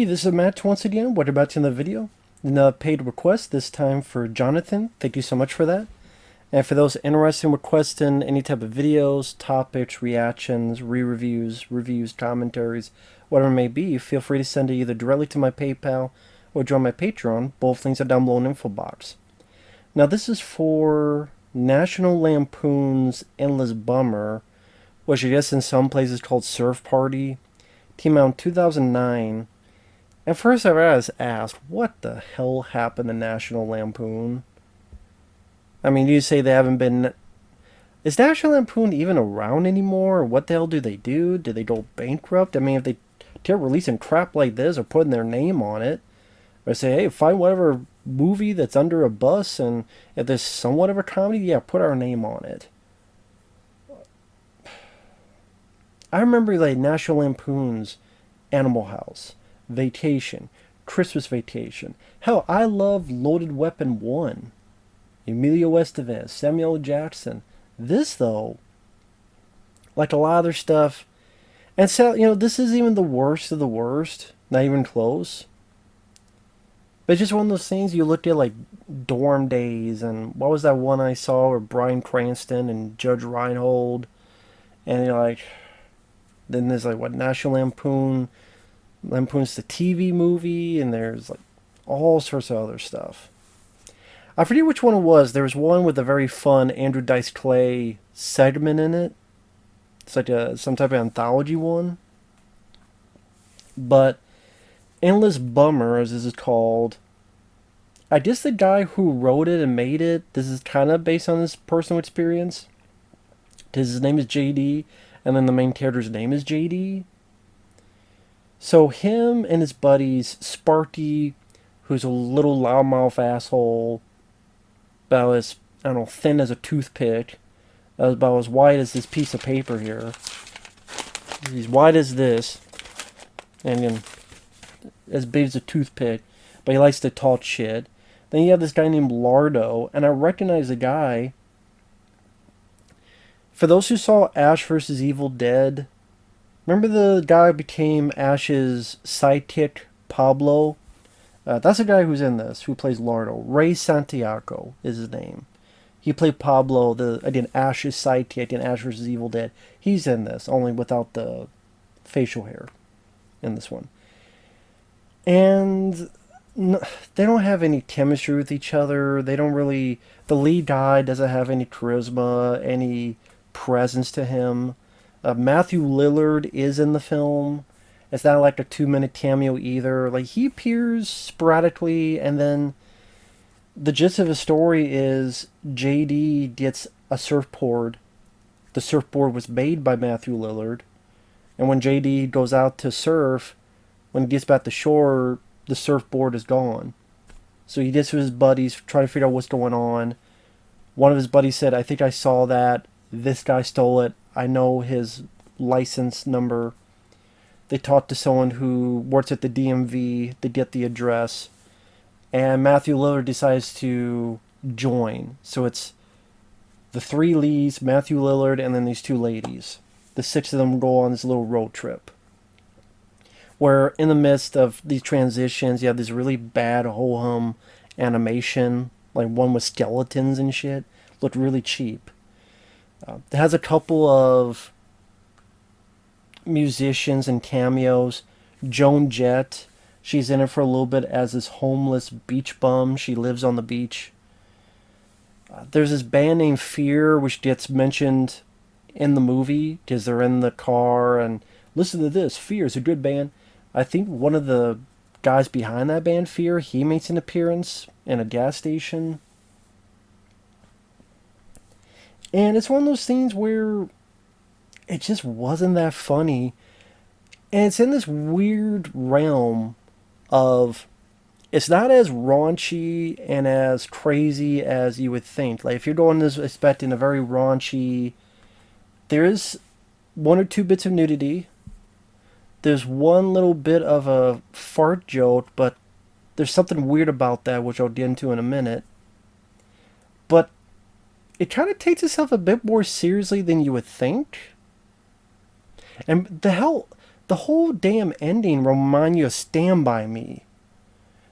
Hey, this is Matt once again. What about in the video? Another paid request, this time for Jonathan. Thank you so much for that. And for those interested in requesting any type of videos, topics, reactions, re-reviews, reviews, commentaries, whatever it may be, feel free to send it either directly to my PayPal or join my Patreon. Both links are down below in the info box. Now this is for National Lampoon's Endless Bummer, which I guess in some places called Surf Party. Came out in 2009. At first I was asked, what the hell happened to National Lampoon? I mean, you say they haven't been... Is National Lampoon even around anymore? What the hell do they do? Do they go bankrupt? I mean, if they keep releasing crap like this or putting their name on it, or say, hey, find whatever movie that's under a bus, and if there's somewhat of a comedy, yeah, put our name on it. I remember like National Lampoon's Animal House, Vacation, Christmas Vacation. Hell, I love Loaded Weapon 1. Emilio Estevez, Samuel L. Jackson. This, though, like a lot of their stuff, and so, this is even the worst of the worst. Not even close. But it's just one of those things you look at, like Dorm Days, and what was that one I saw with Bryan Cranston and Judge Reinhold? And you're like, then there's like, what, National Lampoon? Lampoon's the TV movie, and there's like all sorts of other stuff. I forget which one it was. There was one with a very fun Andrew Dice Clay segment in it. It's like some type of anthology one. But Endless Bummer, as this is called, I guess the guy who wrote it and made it, this is kind of based on his personal experience. His name is JD, and then the main character's name is JD. So him and his buddies, Sparky, who's a little loudmouth asshole, about as, I don't know, thin as a toothpick, about as wide as this piece of paper here. He's wide as this, and then as big as a toothpick, but he likes to talk shit. Then you have this guy named Lardo, and I recognize the guy. For those who saw Ash vs. Evil Dead, remember the guy who became Ash's sidekick, Pablo? That's the guy who's in this, who plays Lardo. Ray Santiago is his name. He played Pablo, Ash's sidekick in Ash vs. Evil Dead. He's in this, only without the facial hair in this one. And they don't have any chemistry with each other. They don't really... The lead guy doesn't have any charisma, any presence to him. Matthew Lillard is in the film. It's not like a 2-minute cameo either. Like, he appears sporadically, and then the gist of the story is JD gets a surfboard. The surfboard was made by Matthew Lillard, and when JD goes out to surf, when he gets back to shore, the surfboard is gone. So he gets with his buddies, trying to figure out what's going on. One of his buddies said, I think I saw that. This guy stole it. I know his license number. They talked to someone who works at the DMV to get the address. And Matthew Lillard decides to join. So it's the 3 leads, Matthew Lillard, and then these 2 ladies. The 6 of them go on this little road trip, where in the midst of these transitions, you have this really bad ho-hum animation, like one with skeletons and shit. Looked really cheap. It has a couple of musicians and cameos. Joan Jett, she's in it for a little bit as this homeless beach bum. She lives on the beach. There's this band named Fear, which gets mentioned in the movie because they're in the car and listen to this. Fear is a good band. I think one of the guys behind that band, Fear, he makes an appearance in a gas station. And it's one of those things where it just wasn't that funny. And it's in this weird realm of, it's not as raunchy and as crazy as you would think. Like, if you're going this expecting a very raunchy, there is 1 or 2 bits of nudity. There's one little bit of a fart joke, but there's something weird about that, which I'll get into in a minute. But it kind of takes itself a bit more seriously than you would think. And the the whole damn ending remind you of Stand By Me.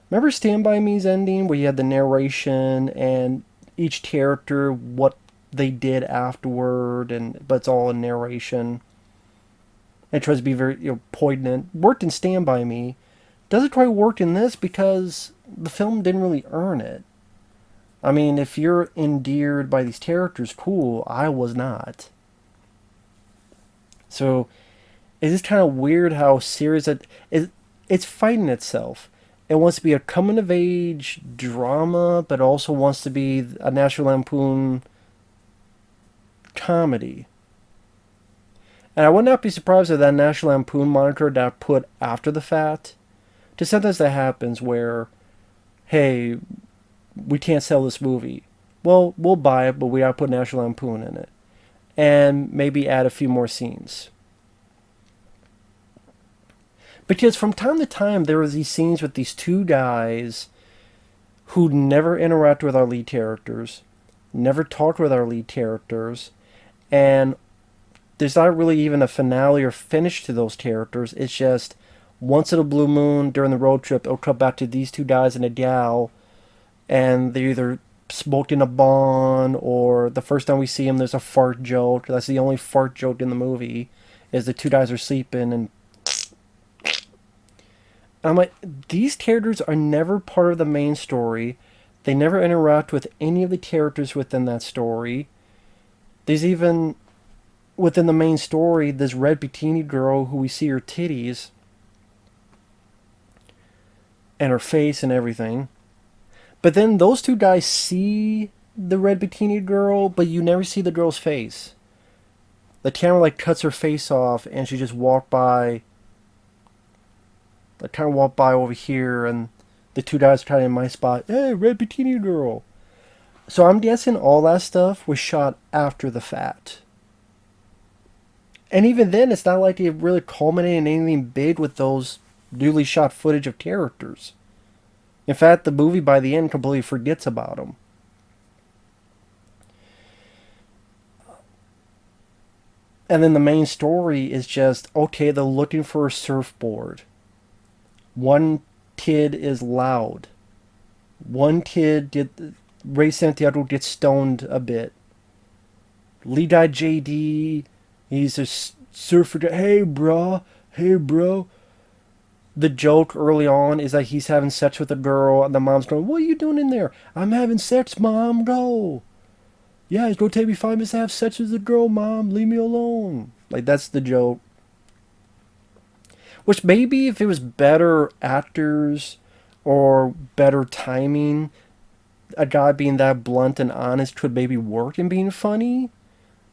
Remember Stand By Me's ending where you had the narration and each character what they did afterward, and but it's all in narration. It tries to be very poignant. Worked in Stand By Me. Doesn't quite work in this because the film didn't really earn it. I mean, if you're endeared by these characters, cool. I was not. So it's just kind of weird how serious it's fighting itself. It wants to be a coming of age drama, but also wants to be a National Lampoon comedy. And I would not be surprised if that National Lampoon moniker that I put after the fact. Just sometimes that happens where, hey, we can't sell this movie. Well, we'll buy it, but we gotta put National Lampoon in it. And maybe add a few more scenes. Because from time to time, there was these scenes with these two guys who never interact with our lead characters, never talked with our lead characters, and there's not really even a finale or finish to those characters. It's just once in a blue moon during the road trip, it'll come back to these two guys and a gal, and they're either smoked in a bond, or the first time we see them, there's a fart joke. That's the only fart joke in the movie, is the two guys are sleeping and I'm like, these characters are never part of the main story. They never interact with any of the characters within that story. There's even, within the main story, this red bikini girl who we see her titties and her face and everything. But then those two guys see the red bikini girl, but you never see the girl's face. The camera like cuts her face off and she just walked by. I kind of walk by over here, and the two guys are kind of in my spot. Hey, red bikini girl. So I'm guessing all that stuff was shot after the fact. And even then, it's not like it really culminated in anything big with those newly shot footage of characters. In fact, the movie by the end completely forgets about them. And then the main story is just, okay, they're looking for a surfboard. One kid is loud. One kid Ray Santiago gets stoned a bit. Lead guy JD, he's a surfer guy. Hey, bro. Hey, bro. The joke early on is that he's having sex with a girl, and the mom's going, what are you doing in there? I'm having sex, Mom. Go. Yeah, it's going to take me 5 minutes to have sex with a girl, Mom. Leave me alone. Like, that's the joke. Which maybe if it was better actors or better timing, a guy being that blunt and honest could maybe work in being funny.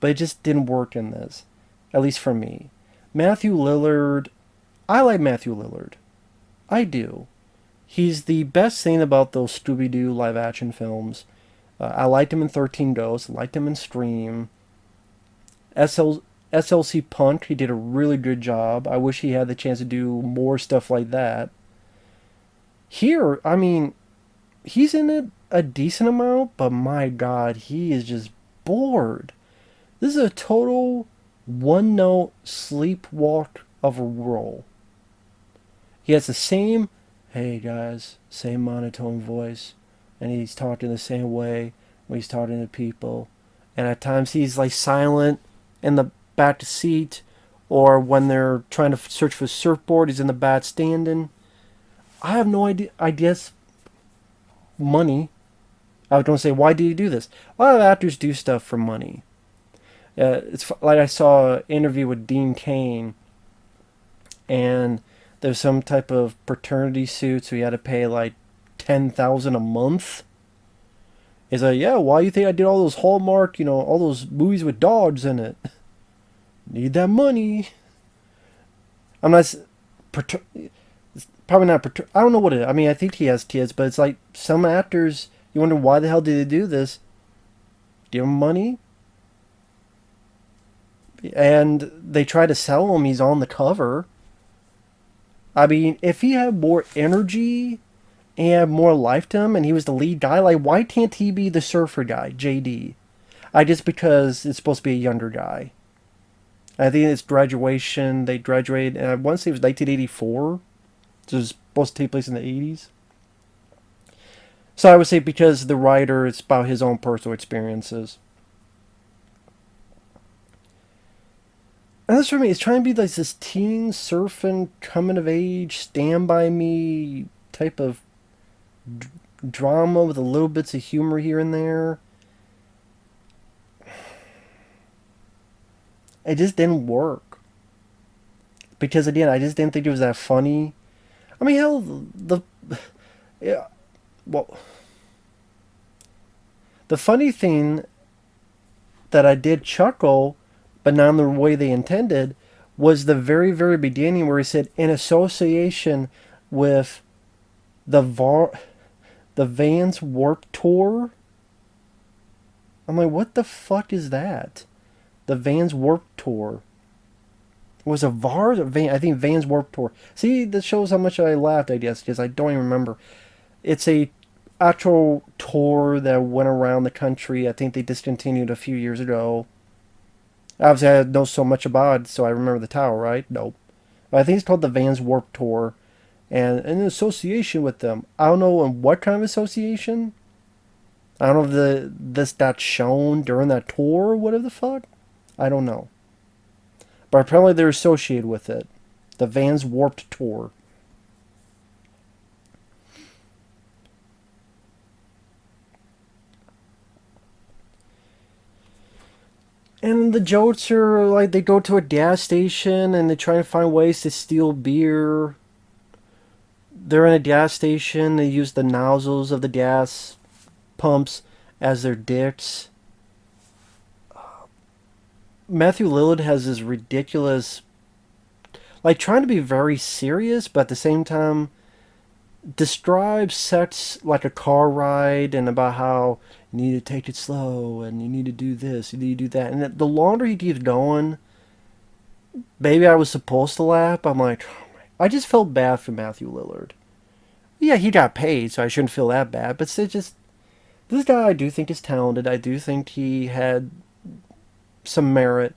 But it just didn't work in this. At least for me. Matthew Lillard, I like Matthew Lillard. I do. He's the best thing about those Scooby-Doo live-action films. I liked him in 13 Ghosts. Liked him in Scream. SLC Punk, he did a really good job. I wish he had the chance to do more stuff like that. Here, I mean, he's in it a decent amount, but my God, he is just bored. This is a total one-note sleepwalk of a role. He has the same, hey guys, same monotone voice, and he's talking the same way when he's talking to people. And at times he's like silent in the back seat, or when they're trying to search for a surfboard, he's in the back standing. I have no idea. I guess money. I was going to say, why do you do this? A lot of actors do stuff for money. It's like I saw an interview with Dean Cain, and there's some type of paternity suit, so he had to pay like $10,000 a month. He's like, yeah, why do you think I did all those Hallmark, all those movies with dogs in it? Need that money. I'm not. Probably not. I don't know what it is. I mean, I think he has kids, but it's like some actors, you wonder why the hell did they do this? Give him money? And they try to sell him, he's on the cover. I mean, if he had more energy and more life to him and he was the lead guy, like, why can't he be the surfer guy, JD? Just because it's supposed to be a younger guy. I think it's graduation. They graduated, and I want to say it was 1984. So it was supposed to take place in the 80s. So I would say because the writer, it's about his own personal experiences. And this for me, it's trying to be like this teen surfing, coming of age, stand by me type of d- drama with a little bits of humor here and there. It just didn't work because again, I just didn't think it was that funny. I mean, hell, the yeah, well, the funny thing that I did chuckle, but not in the way they intended, was the very very beginning where he said in association with the the Vans Warp Tour. I'm like, what the fuck is that? The Vans Warp Tour. Was a Vars or Van? I think Vans Warp Tour. See, this shows how much I laughed. I guess because I don't even remember. It's a actual tour that went around the country. I think they discontinued a few years ago. Obviously, I know so much about it, so I remember the tower, right? Nope. But I think it's called the Vans Warp Tour, and in association with them. I don't know in what kind of association. I don't know if this got shown during that tour or whatever the fuck. I don't know. But apparently they're associated with it. The Vans Warped Tour. And the jokes are like they go to a gas station and they try to find ways to steal beer. They're in a gas station, they use the nozzles of the gas pumps as their dicks. Matthew Lillard has this ridiculous, like trying to be very serious, but at the same time describes sex like a car ride and about how you need to take it slow and you need to do this, you need to do that. And the longer he keeps going, maybe I was supposed to laugh. I'm like, I just felt bad for Matthew Lillard. Yeah, he got paid, so I shouldn't feel that bad. But it's just this guy, I do think is talented. I do think he had some merit,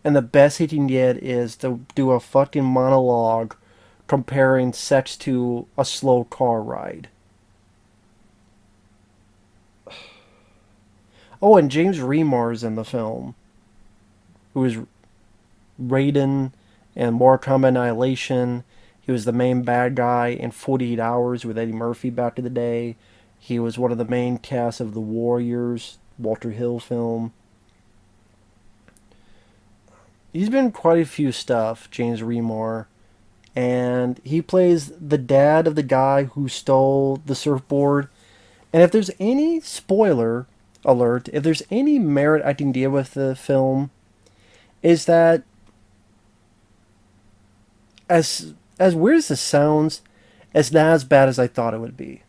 and the best he can get is to do a fucking monologue comparing sex to a slow car ride. Oh, and James Remar's in the film, who is Raiden and Mortal Kombat Annihilation. He was the main bad guy in 48 Hours with Eddie Murphy back in the day. He was one of the main cast of The Warriors, Walter Hill film. He's been in quite a few stuff, James Remar. And he plays the dad of the guy who stole the surfboard. And if there's any spoiler alert, if there's any merit I can deal with the film, is that as weird as this sounds, it's not as bad as I thought it would be.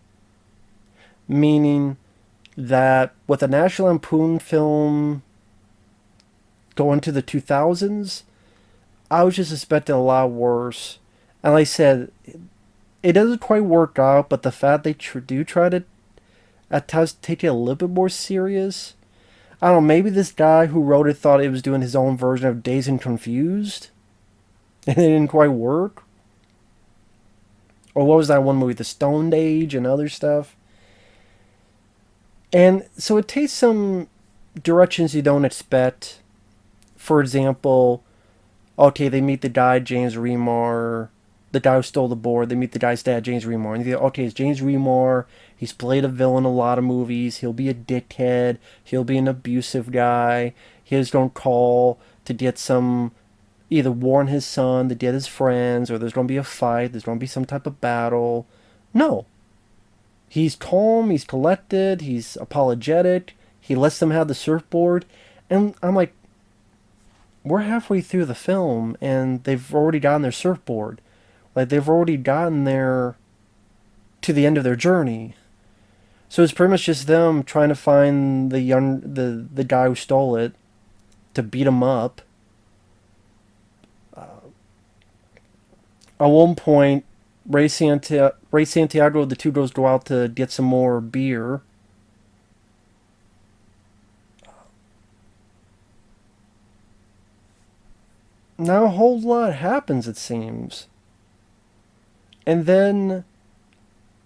Meaning that with a National Lampoon film going to the 2000s, I was just expecting a lot worse. And like I said, it doesn't quite work out, but the fact they do try to at times take it a little bit more serious. I don't know, maybe this guy who wrote it thought it was doing his own version of Dazed and Confused, and it didn't quite work. Or what was that one movie, The Stone Age and other stuff? And so it takes some directions you don't expect. For example, okay, they meet the guy, James Remar, the guy who stole the board. They meet the guy's dad, James Remar. And you think, okay, it's James Remar. He's played a villain in a lot of movies. He'll be a dickhead. He'll be an abusive guy. He's going to call to get some, either warn his son, to get his friends, or there's going to be a fight. There's going to be some type of battle. No. He's calm. He's collected. He's apologetic. He lets them have the surfboard. And I'm like, we're halfway through the film and they've already gotten their surfboard. Like they've already gotten there to the end of their journey. So it's pretty much just them trying to find the guy who stole it to beat him up. At one point, Ray Santiago, the two girls go out to get some more beer. Not a whole lot happens, it seems. And then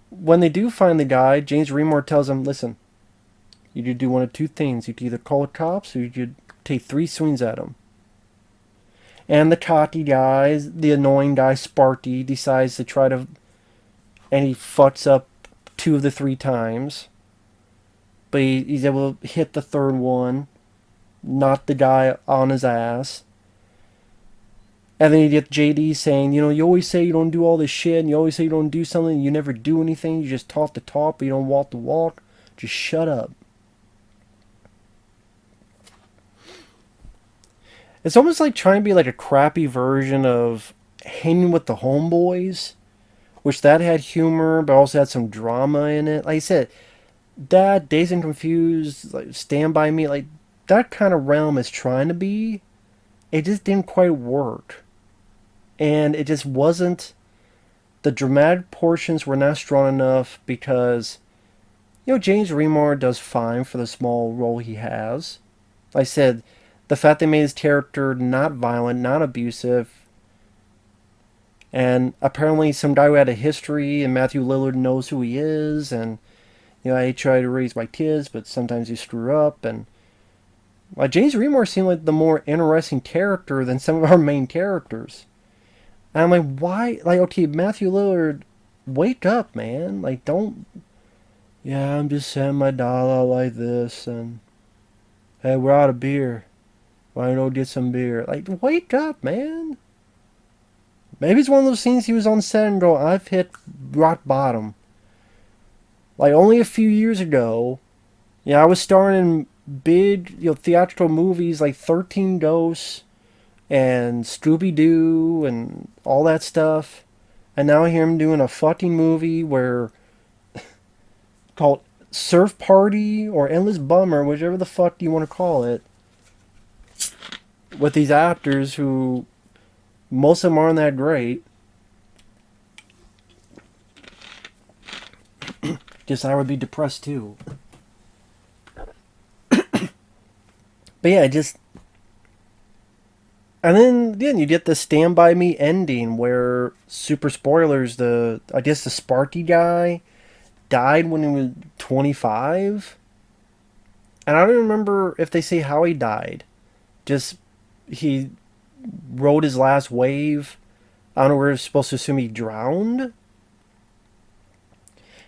when they do find the guy, James Remore tells him, listen, you could do one of two things. You could either call the cops or you could take three swings at him. And the cocky guy, the annoying guy, Sparky, decides to try to. And he fucks up two of the three times. But he's able to hit the third one, knock the guy on his ass. And then you get JD saying, you always say you don't do all this shit, and you always say you don't do something, and you never do anything. You just talk the talk, but you don't walk the walk. Just shut up. It's almost like trying to be like a crappy version of Hanging with the Homeboys, which that had humor, but also had some drama in it. Like I said, that Dazed and Confused, like Stand By Me, like that kind of realm is trying to be. It just didn't quite work. And it just wasn't. The dramatic portions were not strong enough because, James Remar does fine for the small role he has. Like I said, the fact they made his character not violent, not abusive, and apparently some guy who had a history, and Matthew Lillard knows who he is, and, I try to raise my kids, but sometimes you screw up, and James Remar seemed like the more interesting character than some of our main characters. And I'm like, why? Like, okay, Matthew Lillard, wake up, man. Like, don't. Yeah, I'm just saying my dollar like this, and hey, we're out of beer. Why don't we get some beer? Like, wake up, man. Maybe it's one of those scenes he was on set and go, I've hit rock bottom. Like, only a few years ago, I was starring in big, theatrical movies like 13 Ghosts and Scooby Doo and all that stuff. And now I hear him doing a fucking movie where called Surf Party or Endless Bummer, whichever the fuck you want to call it, with these actors who most of them aren't that great. Guess I would be depressed too. But yeah, just. And then you get the Stand By Me ending where, super spoilers, I guess the Sparky guy died when he was 25. And I don't remember if they say how he died. Just, he rode his last wave. I don't know, we're supposed to assume he drowned.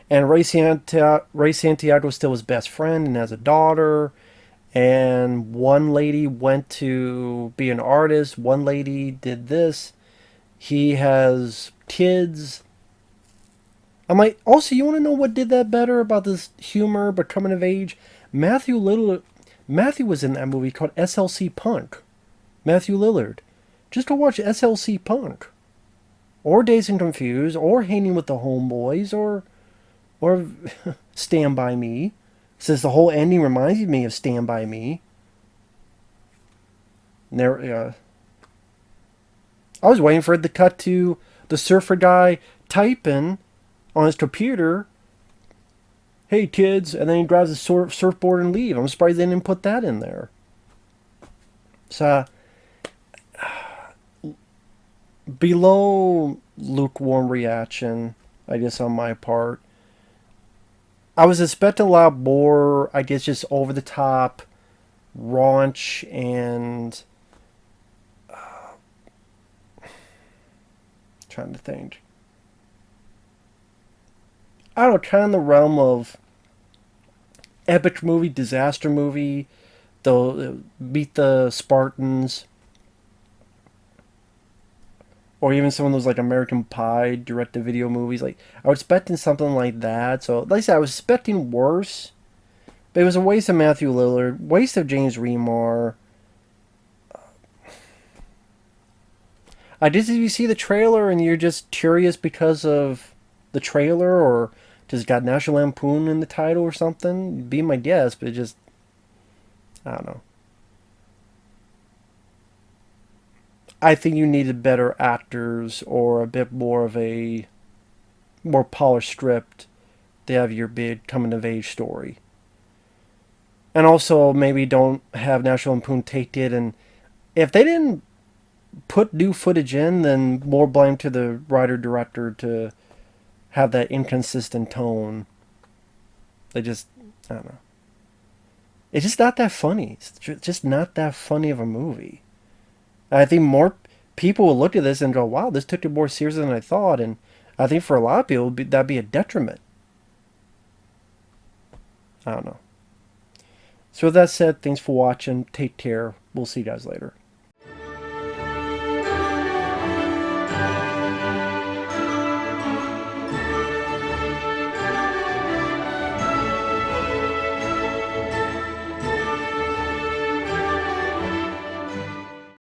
And Ray Santiago was still his best friend and has a daughter. And one lady went to be an artist. One lady did this. He has kids. I'm like, also, you want to know what did that better about this humor but coming of age? Matthew was in that movie called SLC Punk. Matthew Lillard. Just go watch SLC Punk. Or Dazed and Confused. Or Hanging with the Homeboys. Or Stand By Me. Says the whole ending reminds me of Stand By Me. There, I was waiting for it to cut to the surfer guy typing on his computer, hey kids, and then he grabs a surfboard and leave. I'm surprised they didn't put that in there. So, below lukewarm reaction, I guess on my part. I was expecting a lot more, I guess, just over the top raunch and trying to think. I don't know, kind of the realm of epic movie, disaster movie, the Meet the Spartans, or even some of those like American Pie direct-to-video movies. Like, I was expecting something like that. So, like I said, I was expecting worse. But it was a waste of Matthew Lillard, waste of James Remar. I guess if you see the trailer and you're just curious because of the trailer, or just got National Lampoon in the title or something, be my guess. But it just, I don't know. I think you needed better actors or a bit more of a more polished script to have your big coming of age story. And also maybe don't have National Lampoon take it, and if they didn't put new footage in, then more blame to the writer director to have that inconsistent tone. They just, I don't know. It's just not that funny. It's just not that funny of a movie. I think more people will look at this and go, "Wow, this took it more seriously than I thought." And I think for a lot of people, that'd be a detriment. I don't know. So with that said, thanks for watching. Take care. We'll see you guys later.